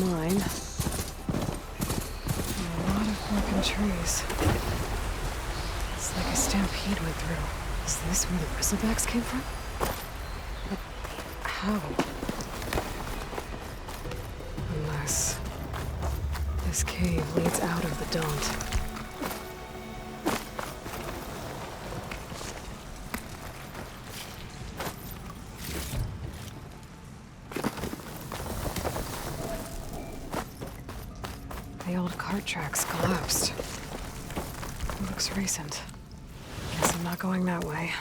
mine. And a lot of broken trees. It's like a stampede went through. Is this where the bristlebacks came from? But how? Unless this cave leads out of the Daunt. The old cart tracks collapsed. Looks recent. Guess I'm not going that way.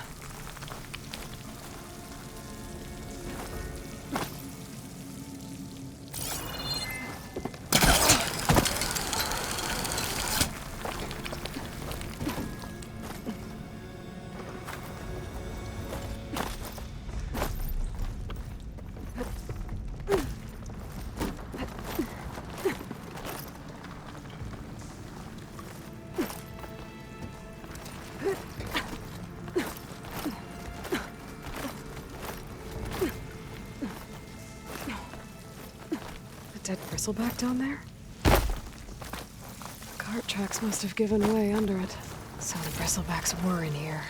Dead bristleback down there? The cart tracks must have given way under it. So the bristlebacks were in here.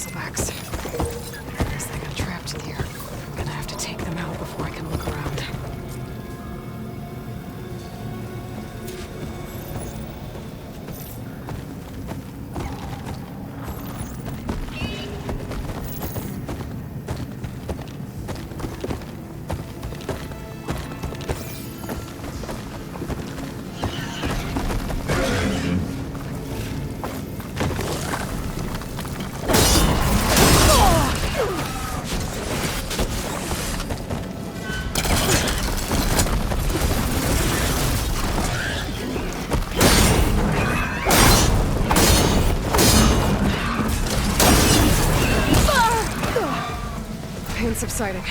bristlebacks. I guess they got trapped in here. I'm gonna have to take them out before I can look around. Pain subsiding.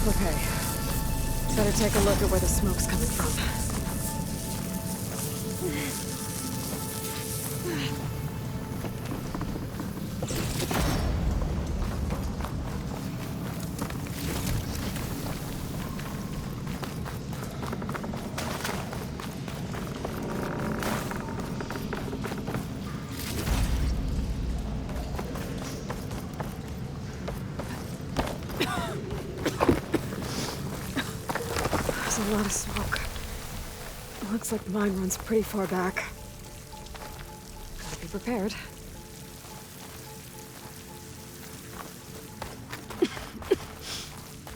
Okay. Better take a look at where the smoke's coming from. There's a lot of smoke. Looks like the mine runs pretty far back. Gotta be prepared.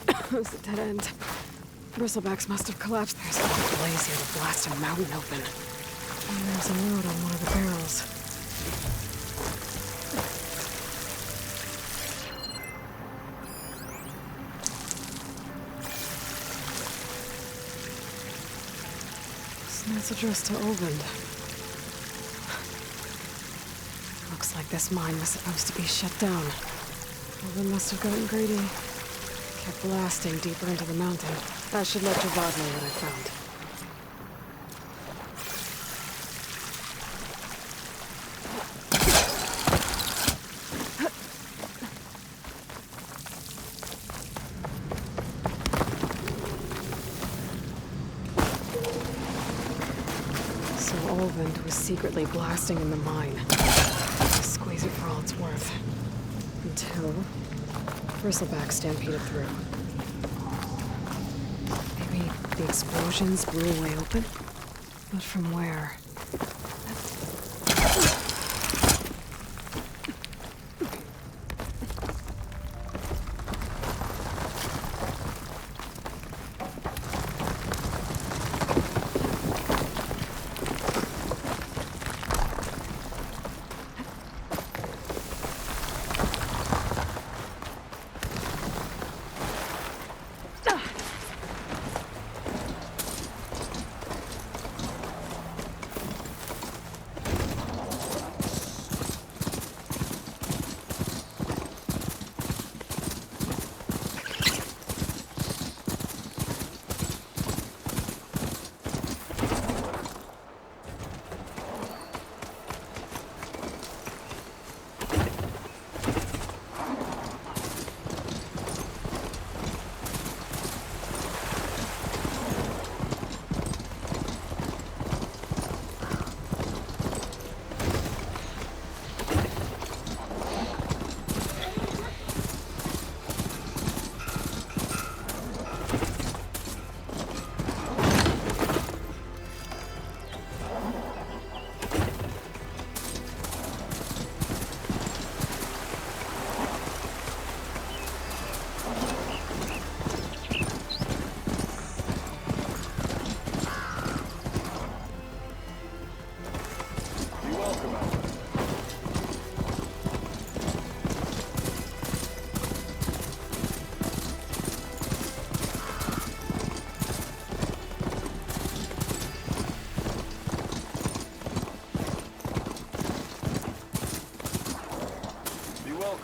It was a dead end. Bristlebacks must have collapsed. There's a blaze here to blast a mountain open. And there's a load on one of the barrels. That's addressed to Olvind. Looks like this mine was supposed to be shut down. Olvind must have gotten greedy. Kept blasting deeper into the mountain. That should let Javad know what I found. So Olvind was secretly blasting in the mine. Just squeeze it for all it's worth. Until bristleback stampeded through. Maybe the explosions blew a way open? But from where?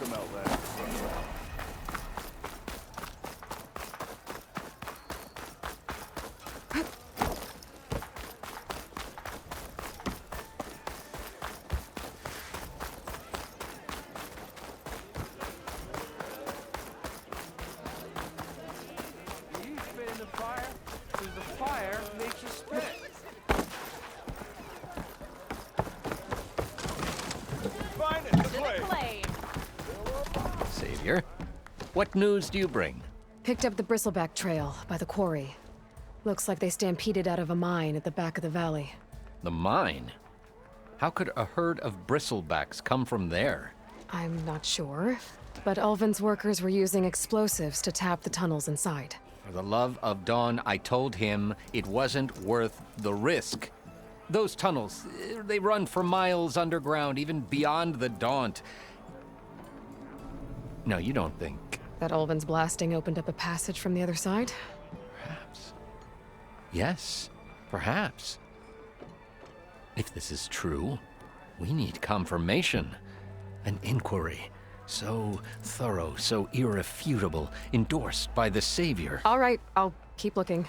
welcome out there. You spit in the fire, because the fire makes you spit. Find it, this way. Savior, what news do you bring? Picked up the bristleback trail by the quarry. Looks like they stampeded out of a mine at the back of the valley. The mine? How could a herd of bristlebacks come from there? I'm not sure, but Ulvin's workers were using explosives to tap the tunnels inside. For the love of Dawn, I told him it wasn't worth the risk. Those tunnels, they run for miles underground, even beyond the Daunt. No, you don't think. That Ulvin's blasting opened up a passage from the other side? Perhaps. Yes, perhaps. If this is true, we need confirmation. An inquiry. So thorough, so irrefutable, endorsed by the Savior. All right, I'll keep looking.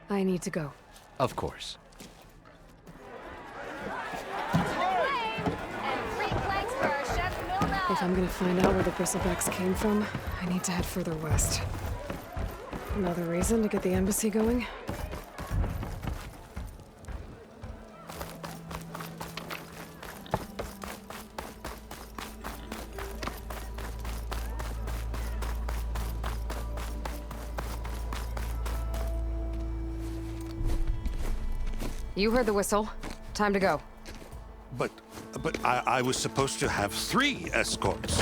I need to go. Of course. If I'm gonna find out where the bristlebacks came from, I need to head further west. Another reason to get the embassy going? You heard the whistle. Time to go. But I was supposed to have 3 escorts.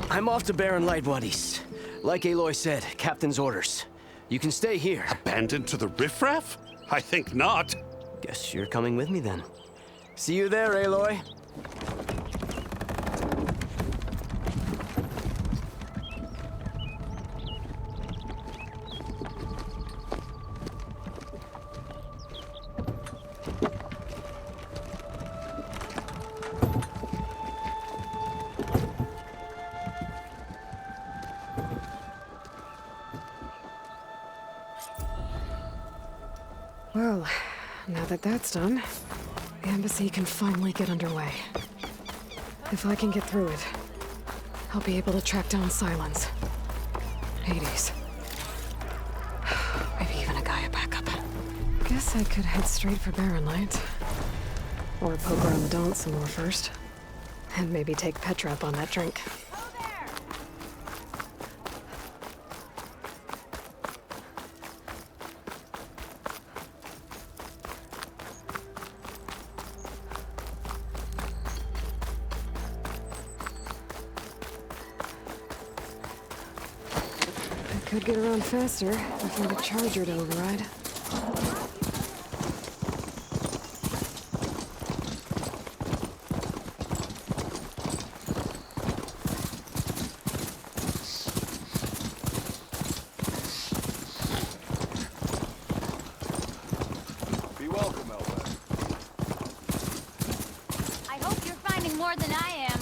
I'm off to Baron Lightbodies. Like Aloy said, Captain's orders. You can stay here. Abandoned to the riffraff? I think not. Guess you're coming with me then. See you there, Aloy. Well, now that that's done, the embassy can finally get underway. If I can get through it, I'll be able to track down Silence. Hades. Maybe even a Gaia backup. Guess I could head straight for Barren Light. Or poke around the Daunt some more first. And maybe take Petra up on that drink. Could get around faster if I had a charger to override. Be welcome, Aloy. I hope you're finding more than I am.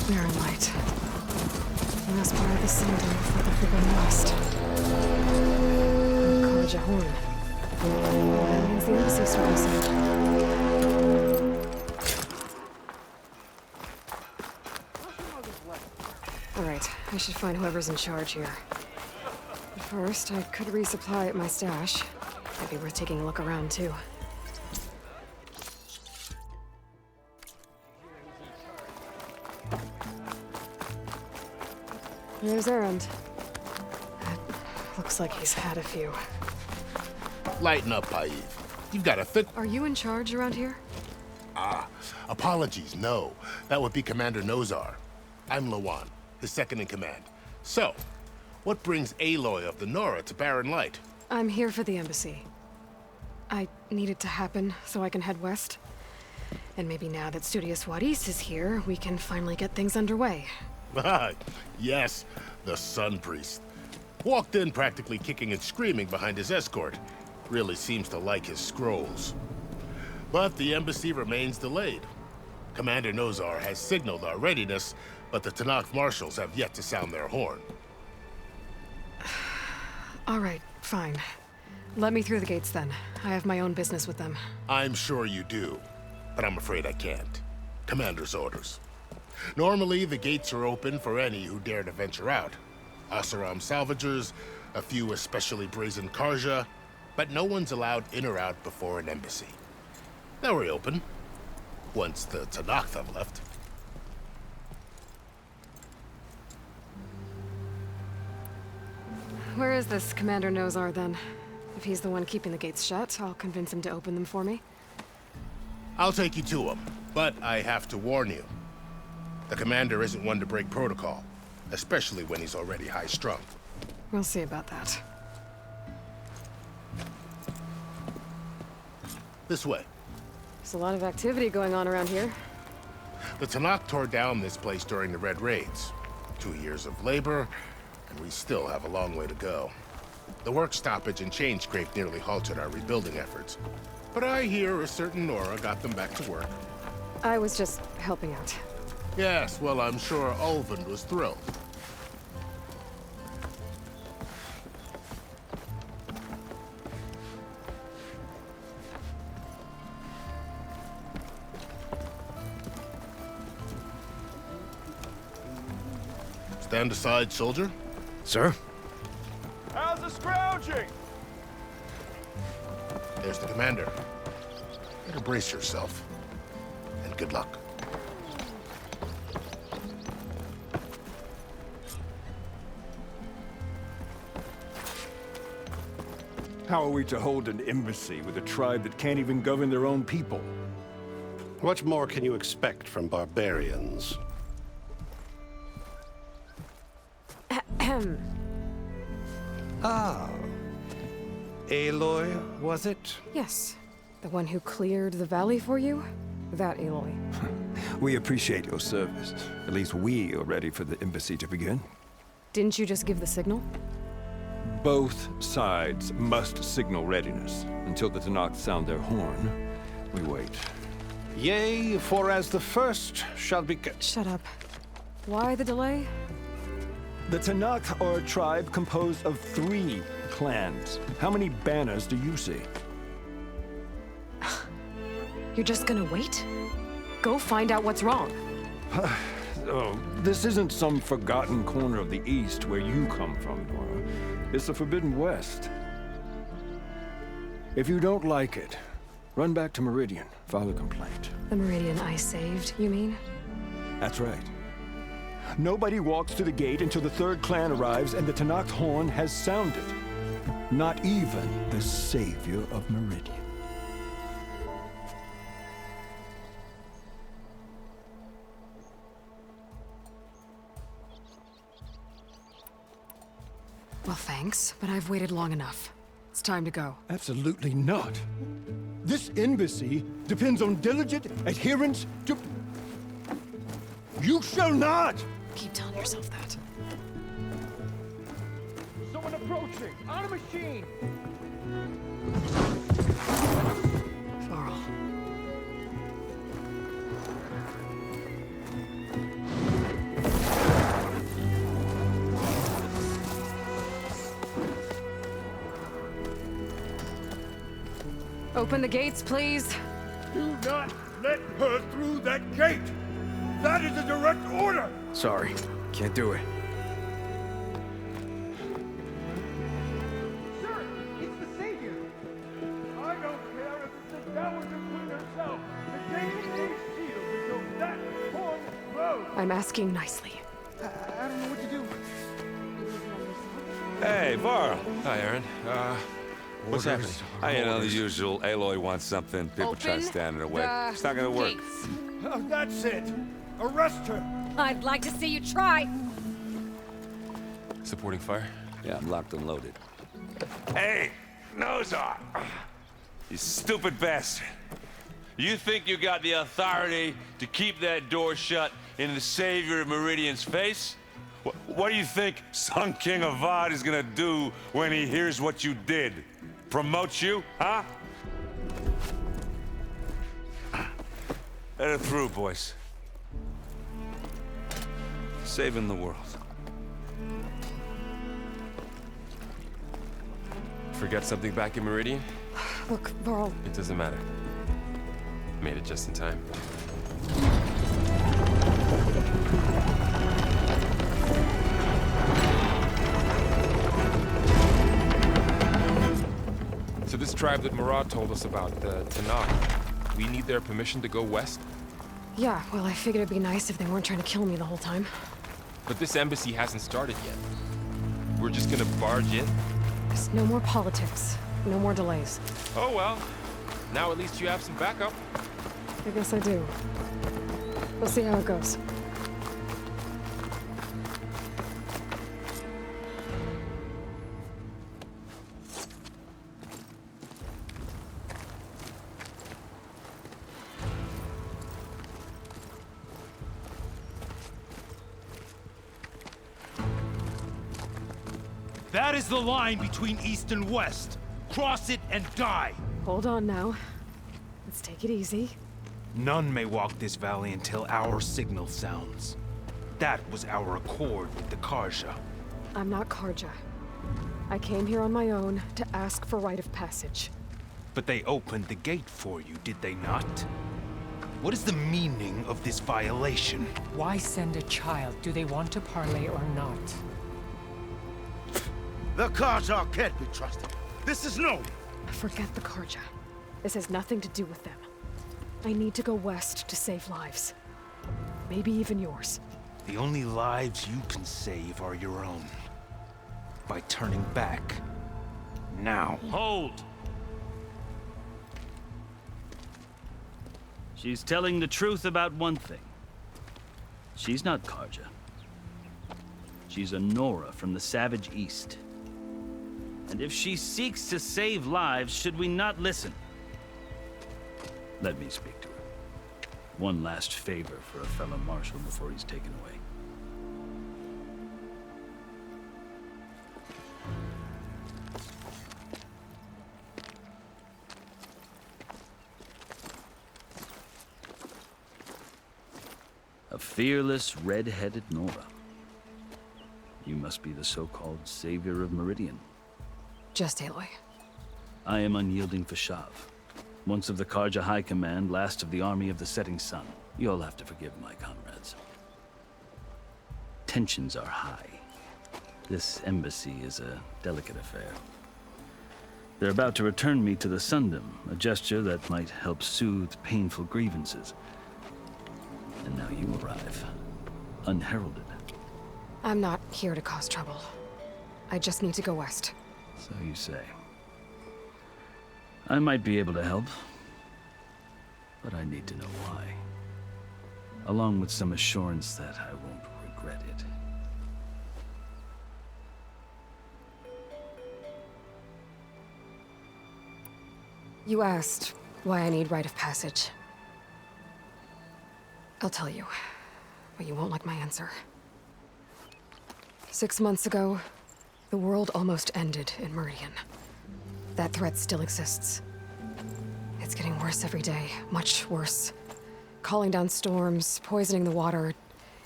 Barren Light. You must part of the sun before the Forbidden West. Corja Horn. That means the embassy service. I should find whoever's in charge here. But first, I could resupply at my stash. Might be worth taking a look around, too. Here's Errand. Looks like he's had a few. Lighten up, Paiv. You've got a thick... Are you in charge around here? Apologies, no. That would be Commander Nozar. I'm Lawan, his second-in-command. So, what brings Aloy of the Nora to Barren Light? I'm here for the embassy. I need it to happen so I can head west. And maybe now that Studious Wadis is here, we can finally get things underway. Yes, the Sun Priest. Walked in practically kicking and screaming behind his escort. Really seems to like his scrolls. But the embassy remains delayed. Commander Nozar has signaled our readiness, but the Tanakh marshals have yet to sound their horn. All right, fine. Let me through the gates then. I have my own business with them. I'm sure you do, but I'm afraid I can't. Commander's orders. Normally, the gates are open for any who dare to venture out. Asaram salvagers, a few especially brazen Karja, but no one's allowed in or out before an embassy. They'll reopen, once the Tanakh have left. Where is this Commander Nozar, then? If he's the one keeping the gates shut, I'll convince him to open them for me. I'll take you to him, but I have to warn you. The commander isn't one to break protocol, especially when he's already high-strung. We'll see about that. This way. There's a lot of activity going on around here. The Tanakh tore down this place during the Red Raids. 2 years of labor, and we still have a long way to go. The work stoppage and change scrape nearly halted our rebuilding efforts. But I hear a certain Nora got them back to work. I was just helping out. Yes, well, I'm sure Ulvund was thrilled. Stand aside, soldier. Sir? How's the scrounging? There's the commander. Better brace yourself. And good luck. How are we to hold an embassy with a tribe that can't even govern their own people? What more can you expect from barbarians? Aloy, was it? Yes. The one who cleared the valley for you? That Aloy. We appreciate your service. At least we are ready for the embassy to begin. Didn't you just give the signal? Both sides must signal readiness. Until the Tanakh sound their horn, we wait. Yea, for as the first shall be... Shut up. Why the delay? The Tanakh are a tribe composed of 3 clans. How many banners do you see? You're just gonna wait? Go find out what's wrong. Oh, this isn't some forgotten corner of the East where you come from, Nora. It's the Forbidden West. If you don't like it, run back to Meridian, file a complaint. The Meridian I saved, you mean? That's right. Nobody walks to the gate until the 3rd clan arrives and the Tanakh horn has sounded. Not even the savior of Meridian. Well, thanks, but I've waited long enough. It's time to go. Absolutely not. This embassy depends on diligent adherence to... You shall not! Keep telling yourself that. Someone approaching! On a machine! Varl. Open the gates, please. Do not let her through that gate! That is a direct order! Sorry, can't do it. I'm asking nicely. I don't know what to do. Hey, Varl. Hi, Aaron. What's happening? You know, the usual. Aloy wants something. People try to stand in her way. It's not gonna work. That's it. Arrest her. I'd like to see you try. Supporting fire? Yeah, I'm locked and loaded. Hey, Nozar! You stupid bastard. You think you got the authority to keep that door shut in the savior of Meridian's face? What do you think Sun King Avad is gonna do when he hears what you did? Promote you, huh? Let her through, boys. Saving the world. Forget something back in Meridian? Look, Varl, It doesn't matter. Made it just in time. So this tribe that Murad told us about, the Tanakh, we need their permission to go west? yeah, well, I figured it'd be nice if they weren't trying to kill me the whole time. But this embassy hasn't started yet. We're just gonna barge in? There's no more politics, no more delays. Oh well. Now at least you have some backup. I guess I do. We'll see how it goes. That is the line between East and West. Cross it and die. Hold on now. Let's take it easy. None may walk this valley until our signal sounds. That was our accord with the Karja. I'm not Karja. I came here on my own to ask for rite of passage. But they opened the gate for you, did they not? What is the meaning of this violation? Why send a child? Do they want to parley or not? The Karja can't be trusted. This is known. Forget the Karja. This has nothing to do with them. I need to go west to save lives. Maybe even yours. The only lives you can save are your own. By turning back. Now. Hold! She's telling the truth about one thing. She's not Karja. She's a Nora from the Savage East. And if she seeks to save lives, should we not listen? Let me speak to her. One last favor for a fellow marshal before he's taken away. A fearless, red-headed Nora. You must be the so-called savior of Meridian. Just Aloy. I am unyielding Fashav. Once of the Karja High Command, last of the army of the setting sun. You'll have to forgive my comrades. Tensions are high. This embassy is a delicate affair. They're about to return me to the Sundom, a gesture that might help soothe painful grievances. And now you arrive, unheralded. I'm not here to cause trouble. I just need to go west. So you say. I might be able to help, but I need to know why. Along with some assurance that I won't regret it. You asked why I need rite of passage. I'll tell you, but you won't like my answer. 6 months ago, the world almost ended in Meridian. That threat still exists. It's getting worse every day, much worse. Calling down storms, poisoning the water,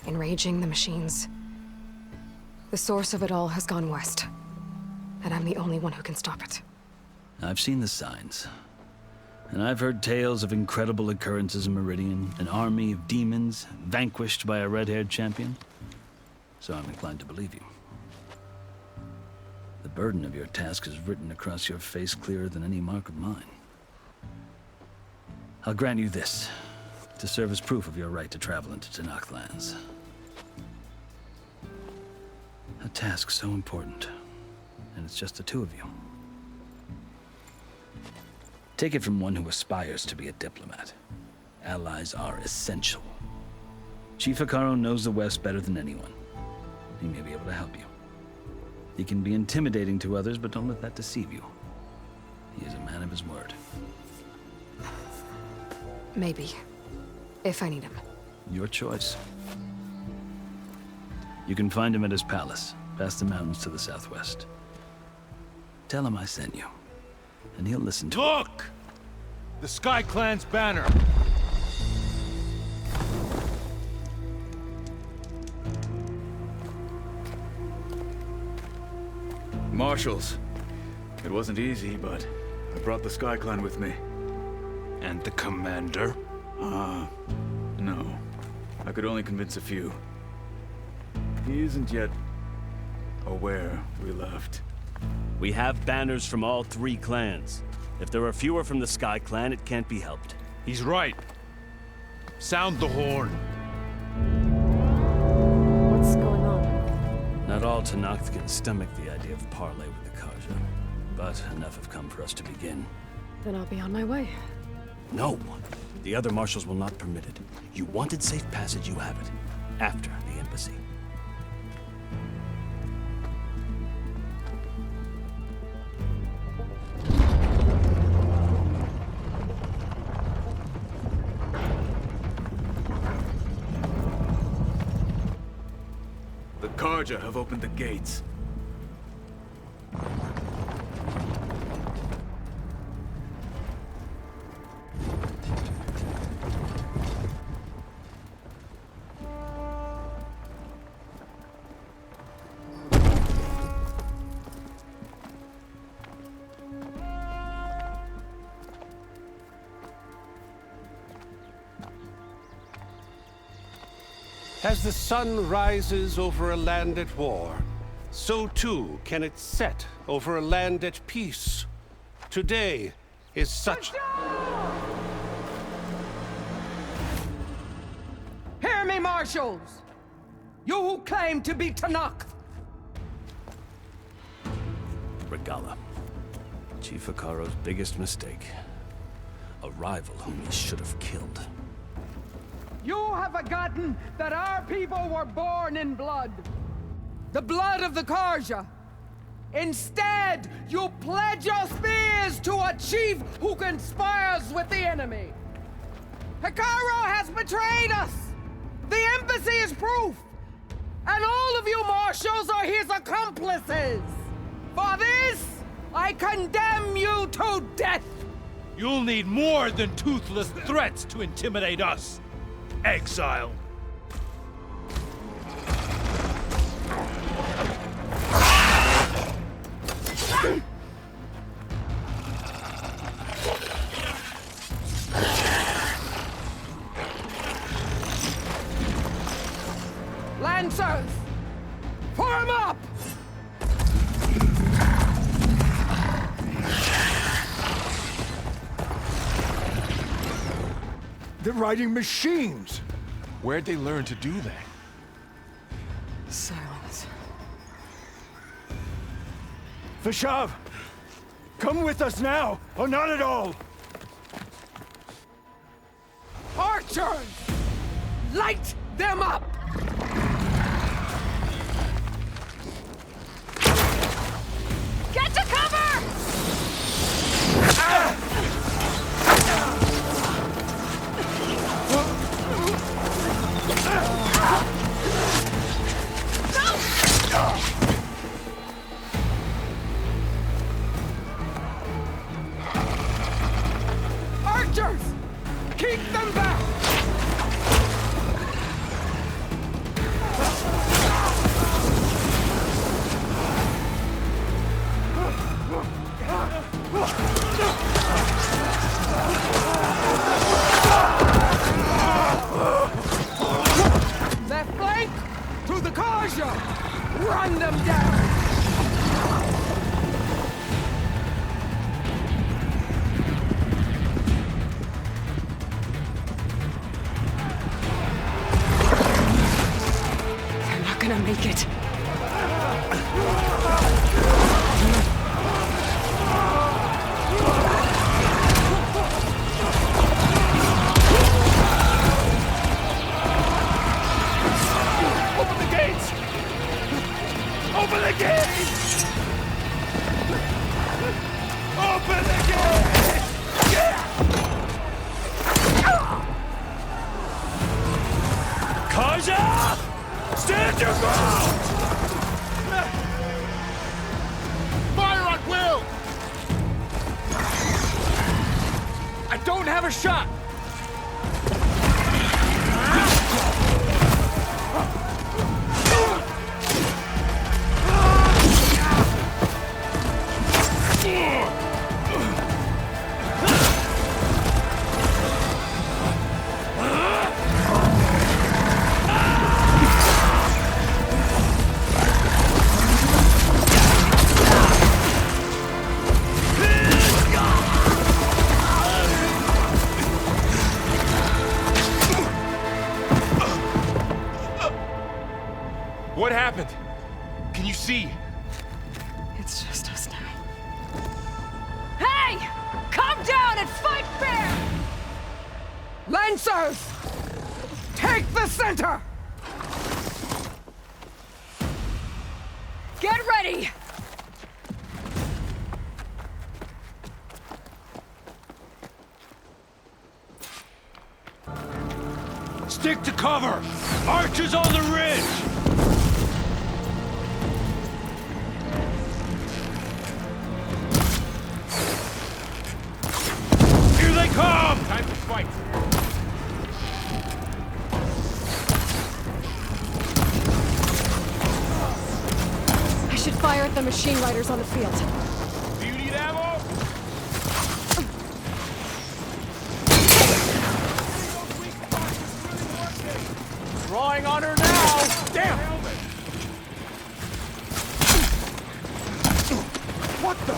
enraging the machines. The source of it all has gone west, and I'm the only one who can stop it. I've seen the signs. And I've heard tales of incredible occurrences in Meridian, an army of demons vanquished by a red-haired champion. So I'm inclined to believe you. The burden of your task is written across your face clearer than any mark of mine. I'll grant you this, to serve as proof of your right to travel into Tanakh lands. task so important, and it's just the two of you. Take it from one who aspires to be a diplomat. Allies are essential. Chief Hekarro knows the West better than anyone. He may be able to help you. He can be intimidating to others, but don't let that deceive you. He is a man of his word. Maybe. If I need him. Your choice. You can find him at his palace, past the mountains to the southwest. Tell him I sent you, and he'll listen to it. Look! The Sky Clan's banner. Marshals. It wasn't easy, but I brought the Sky Clan with me. And the commander? No. I could only convince a few. He isn't yet aware we left. We have banners from all 3 clans. If there are fewer from the Sky Clan, it can't be helped. He's right. Sound the horn. What's going on? Not all Tenakth can stomach the idea of parley with the Karja, but enough have come for us to begin. Then I'll be on my way. No! The other marshals will not permit it. You wanted safe passage, you have it. After the embassy. The Karja have opened the gates. As the sun rises over a land at war, so too can it set over a land at peace. Today is such... Hear me, marshals! You who claim to be Tenakth! Regala. Chief Hekarro's biggest mistake. A rival whom he should have killed. You have forgotten that our people were born in blood. The blood of the Karja. Instead, you pledge your spears to a chief who conspires with the enemy. Hekarro has betrayed us. The embassy is proof. And all of you marshals are his accomplices. For this, I condemn you to death. You'll need more than toothless threats to intimidate us. Exile. Lancers, form up! They're riding machines! Where'd they learn to do that? Silence. Vashav! Come with us now, or not at all! Archers! Light them up! Get to cover! Archers! Keep them back! Left flank! To the Karja! Run them down! They're not gonna make it. I Stand your ground! Fire at will! I don't have a shot! What happened? Can you see? It's just us now. Hey! Come down and fight fair! Lancers! Take the center! Get ready! Stick to cover! Archers on the ridge! Here they come! Time to fight. I should fire at the machine riders on the field. Do you need ammo? Drawing on her now! Damn! What the?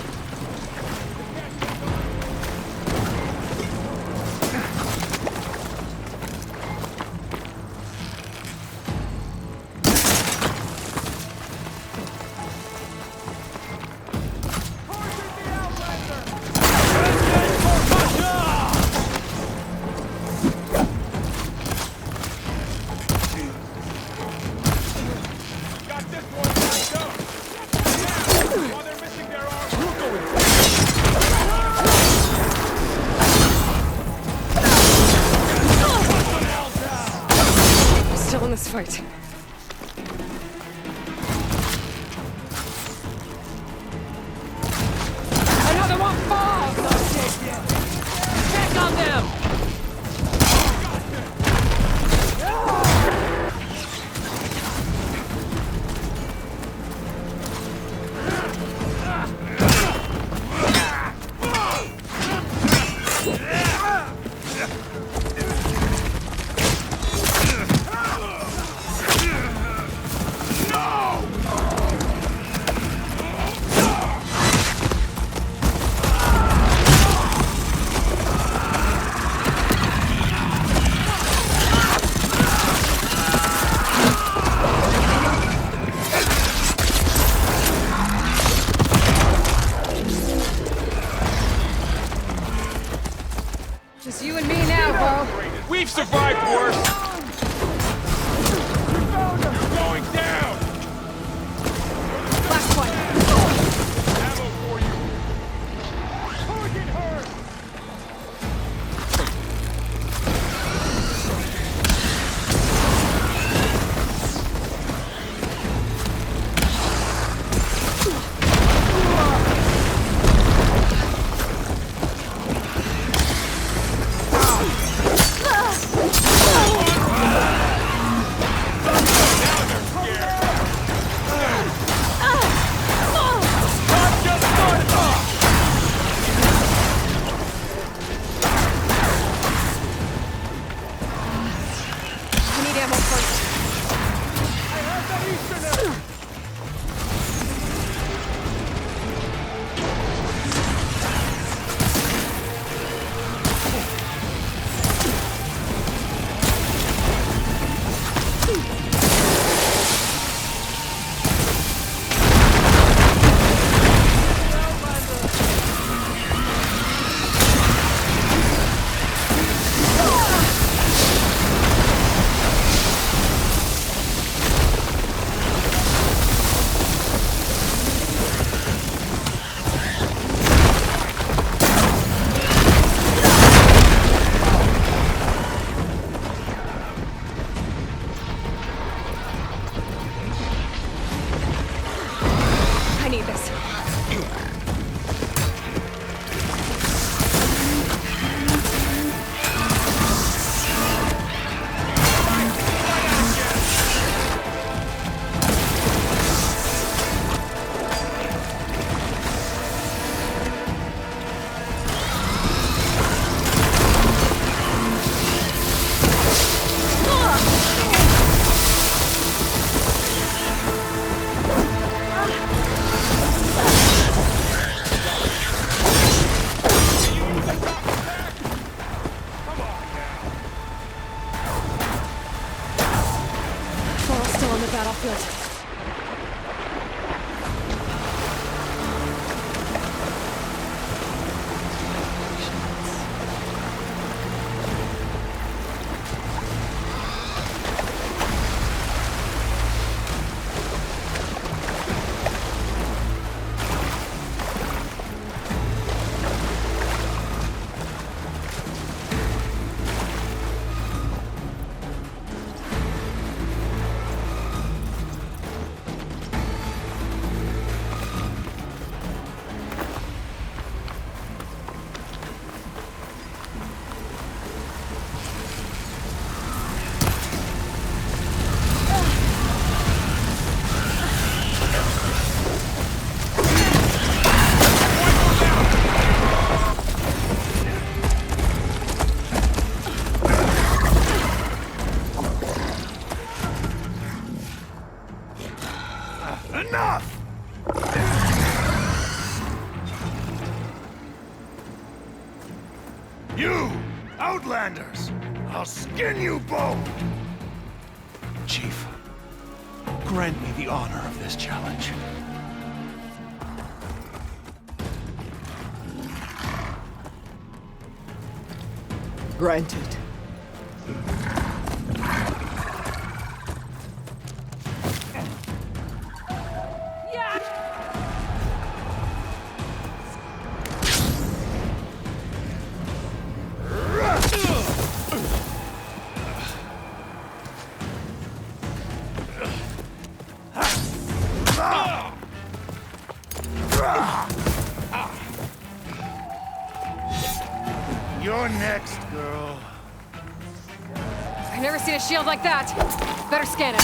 Still in this fight. Another one falls! Check on them! Just you and me now, bro. We've survived worse. Going down. Last one. Ammo for you. Target her. battlefield. Enough! You, Outlanders! I'll skin you both! Chief, grant me the honor of this challenge. Granted. You're next, girl. I've never seen a shield like that. Better scan it.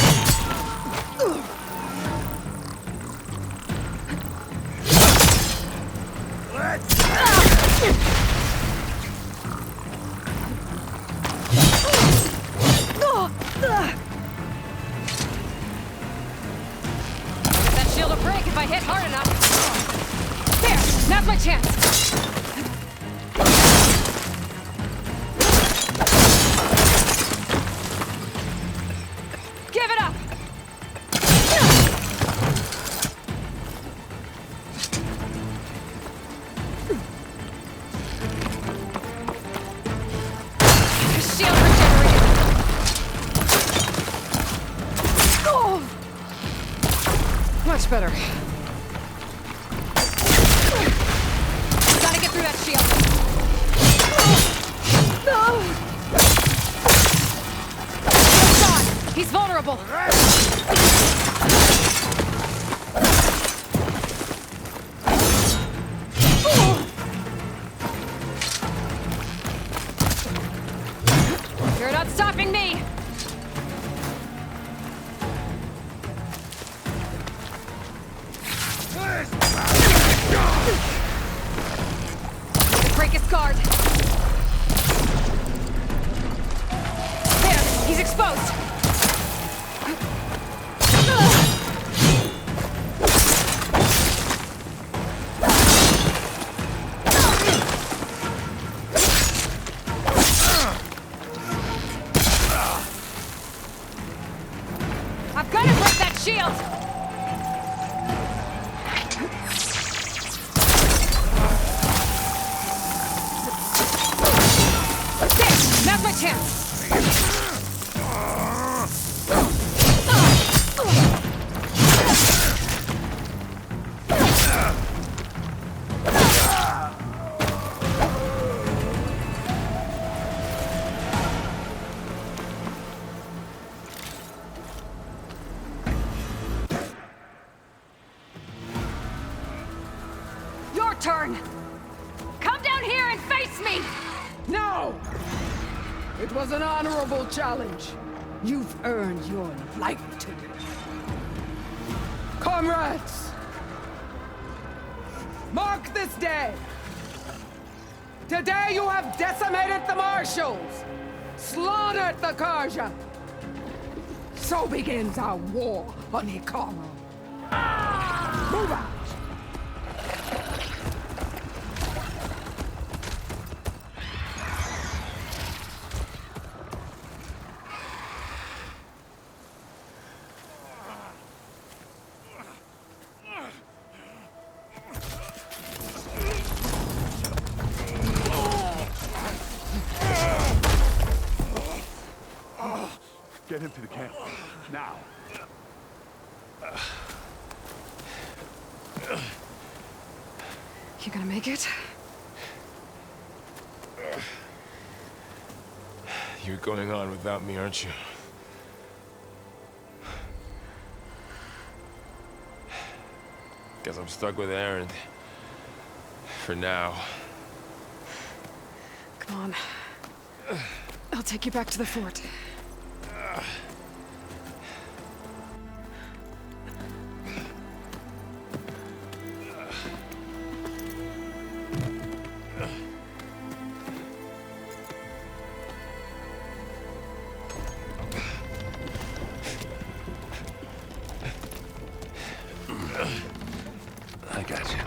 That shield will break if I hit hard enough. There! Now's my chance! Give it up! Shield regenerated! Oh! Much better. Gotta get through that shield. No! He's vulnerable. You're not stopping me. Break his guard. There, he's exposed. I've got to break that shield! There! Now's my chance! Your turn! Come down here and face me! No! It was an honorable challenge. You've earned your life today. Comrades! Mark this day! Today you have decimated the Marshals! Slaughtered the Karja! So begins our war on Hikaru. Move out! Get him to the camp. Now. You gonna make it? You're going on without me, aren't you? Guess I'm stuck with Aaron. For now. Come on. I'll take you back to the fort. I got you.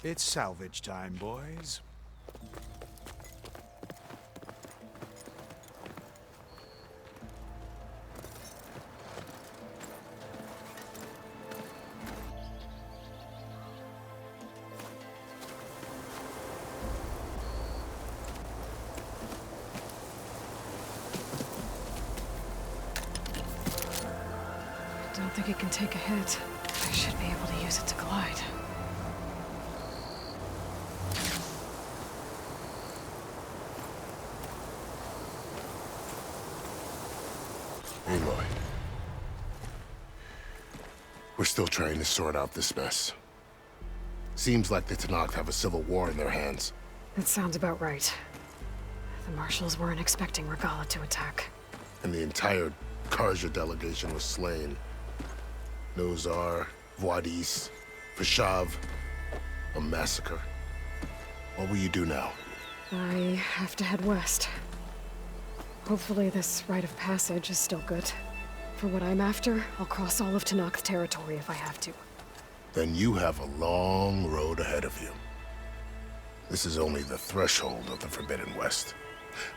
It's salvage time, boys. Don't think it can take a hit. I should be able to use it to glide. Aloy. We're still trying to sort out this mess. Seems like the Tenakth have a civil war in their hands. That sounds about right. The marshals weren't expecting Regala to attack. And the entire Karja delegation was slain. Nozar, Voidis, Fashav, a massacre. What will you do now? I have to head west. Hopefully this rite of passage is still good. For what I'm after, I'll cross all of Tenakth territory if I have to. Then you have a long road ahead of you. This is only the threshold of the Forbidden West.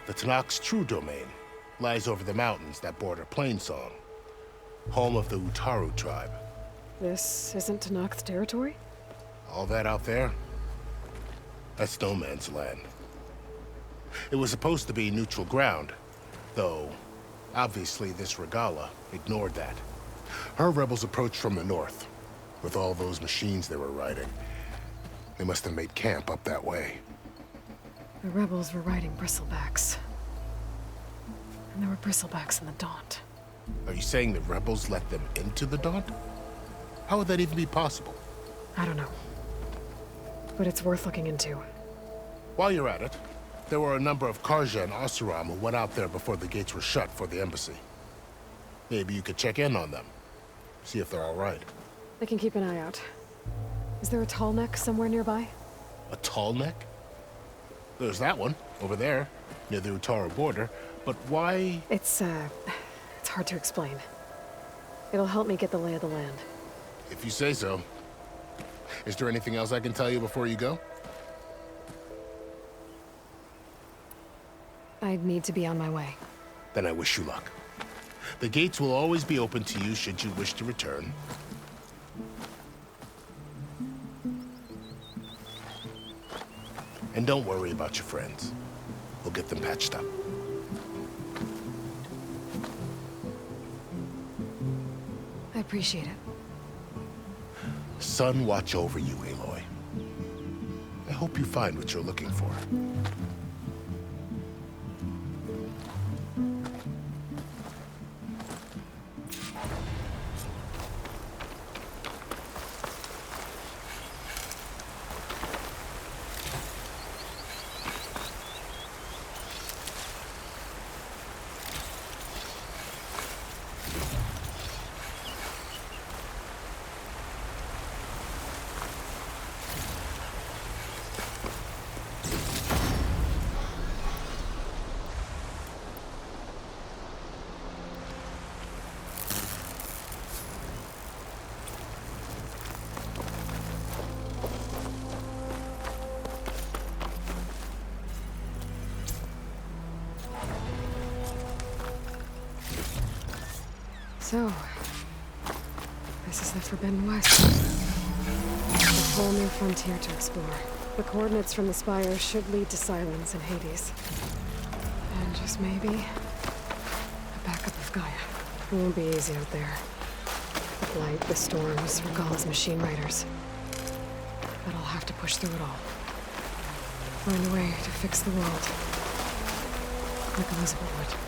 The Tenakth's true domain lies over the mountains that border Plainsong, home of the Utaru tribe. This isn't Tenakth territory? All that out there? That's no man's land. It was supposed to be neutral ground, though obviously this Regala ignored that. Her rebels approached from the north, with all those machines they were riding. They must have made camp up that way. The rebels were riding bristlebacks. And there were bristlebacks in the Daunt. Are you saying the rebels let them into the Daunt? How would that even be possible? I don't know. But it's worth looking into. While you're at it, there were a number of Karja and Oseram who went out there before the gates were shut for the embassy. Maybe you could check in on them. See if they're all right. I can keep an eye out. Is there a tall neck somewhere nearby? A tall neck? There's that one, over there, near the Utaru border. But why? It's hard to explain. It'll help me get the lay of the land. If you say so. Is there anything else I can tell you before you go? I need to be on my way. Then I wish you luck. The gates will always be open to you should you wish to return. And don't worry about your friends. We'll get them patched up. I appreciate it. Sun watch over you, Aloy. I hope you find what you're looking for. So, this is the Forbidden West. A whole new frontier to explore. The coordinates from the spire should lead to Silence and Hades. And just maybe, a backup of Gaia. It won't be easy out there. The blight, the storms, Regalla's machine riders. But I'll have to push through it all. Find a way to fix the world. Like Elizabeth would.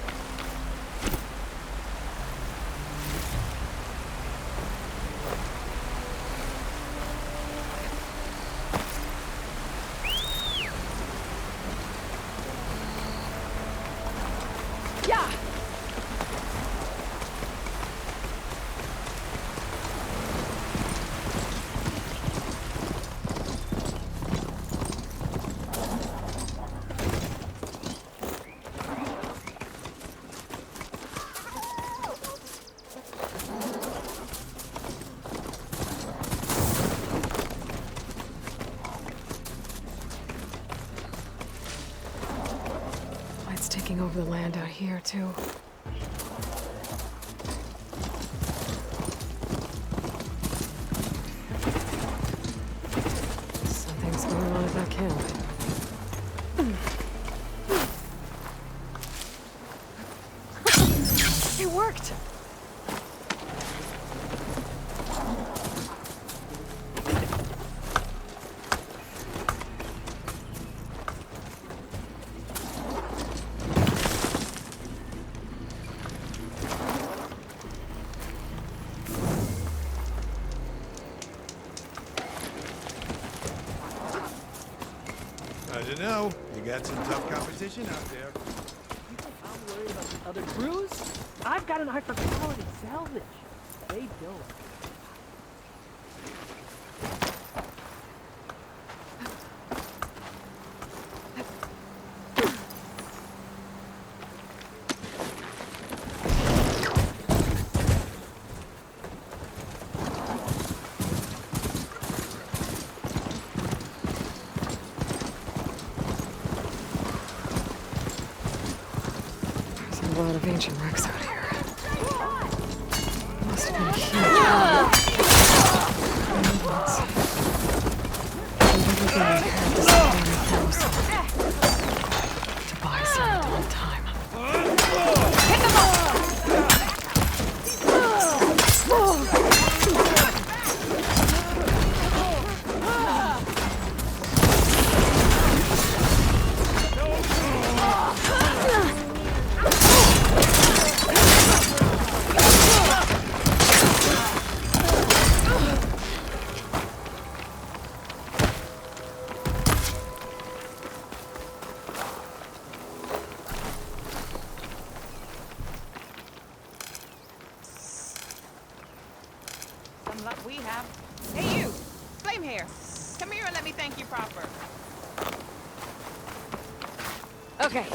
Taking over the land out here, too. Something's going on at that camp. It worked! I don't know. You got some tough competition out there. You think I'm worried about the other crews? I've got an eye for quality salvage. They don't. A lot of ancient wrecks out here. Must have been huge. Remnants. And every day I had this to buy some adult time. Hit them up! Luck we have. Hey you! Flame hair! Come here and let me thank you proper. Okay.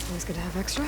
Always good to have extra.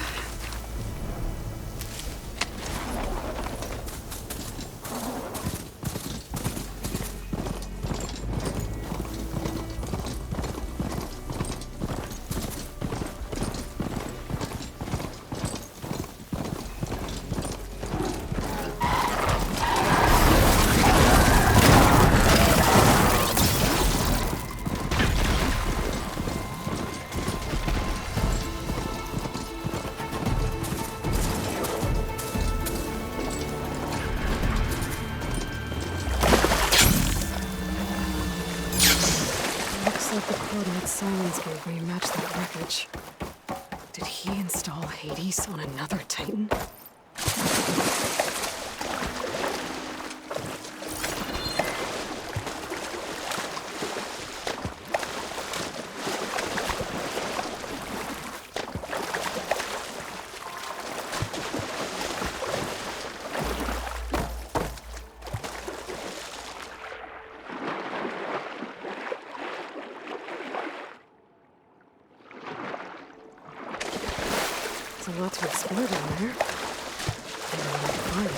Like the coordinates Silence gave me match that wreckage. Did he install Hades on another Titan? lot to explore down there. Maybe we might find it.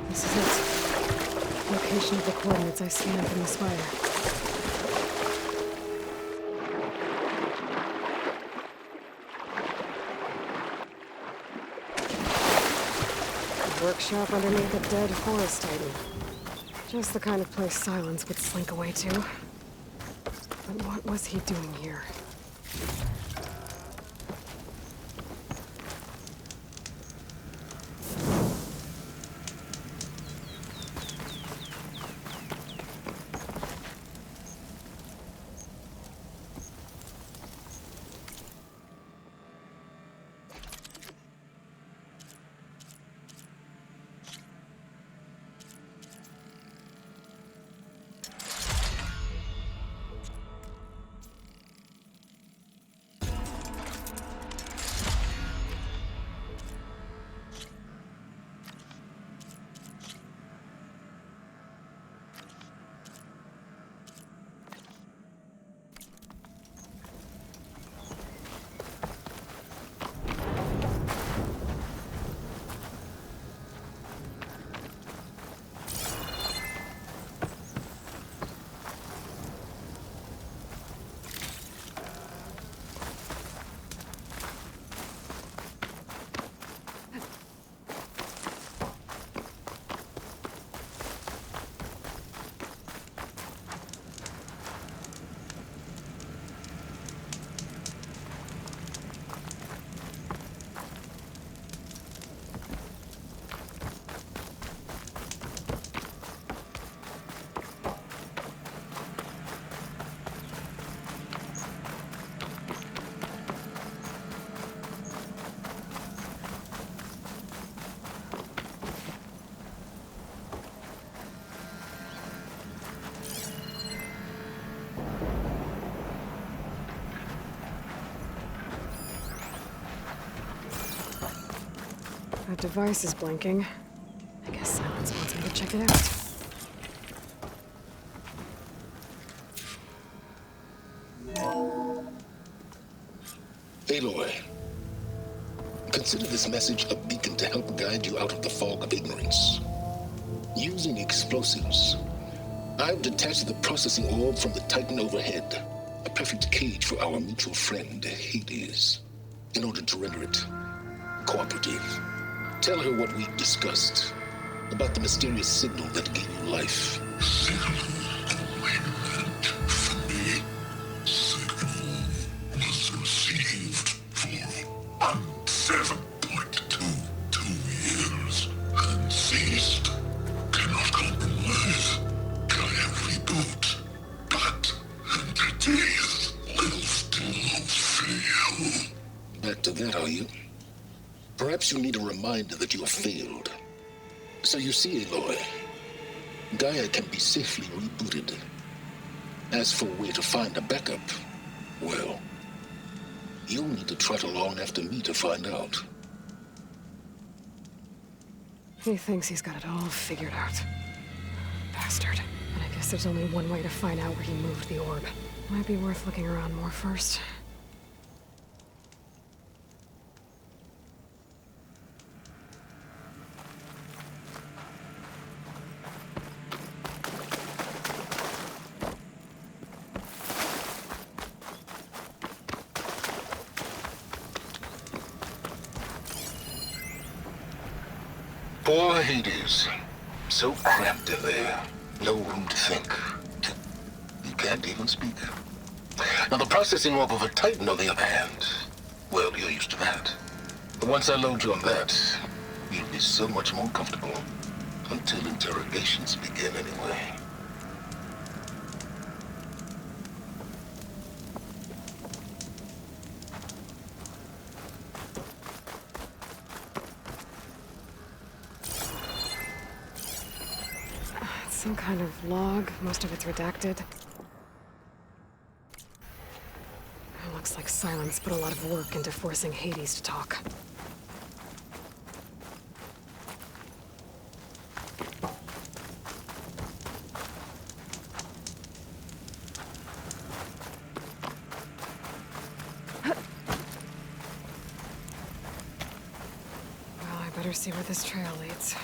This is it. Location of the coordinates I scanned from the spire. A workshop underneath a dead forest titan. Just the kind of place Silence would slink away to. But what was he doing here? That device is blinking. I guess Silence wants me to check it out. Aloy, consider this message a beacon to help guide you out of the fog of ignorance. Using explosives, I've detached the processing orb from the Titan overhead, a perfect cage for our mutual friend, Hades, in order to render it cooperative. Tell her what we discussed about the mysterious signal that gave you life. Signal only meant for me. Signal was received for 7.22 years and ceased. Cannot compromise. Gaia reboot. But entities will still fail. Back to that, are you? Perhaps you need a reminder that you have failed. So you see, Aloy, Gaia can be safely rebooted. As for where to find a backup, well, you'll need to trot along after me to find out. He thinks he's got it all figured out. Bastard. And I guess there's only one way to find out where he moved the orb. Might be worth looking around more first. Poor Hades. So cramped in there. No room to think. You can't even speak. Now the processing orb of a Titan, on the other hand, well, you're used to that. But once I load you on that, you'll be so much more comfortable. Until interrogations begin, anyway. Some kind of log. Most of it's redacted. It looks like Silence put a lot of work into forcing Hades to talk. Better see where this trail leads.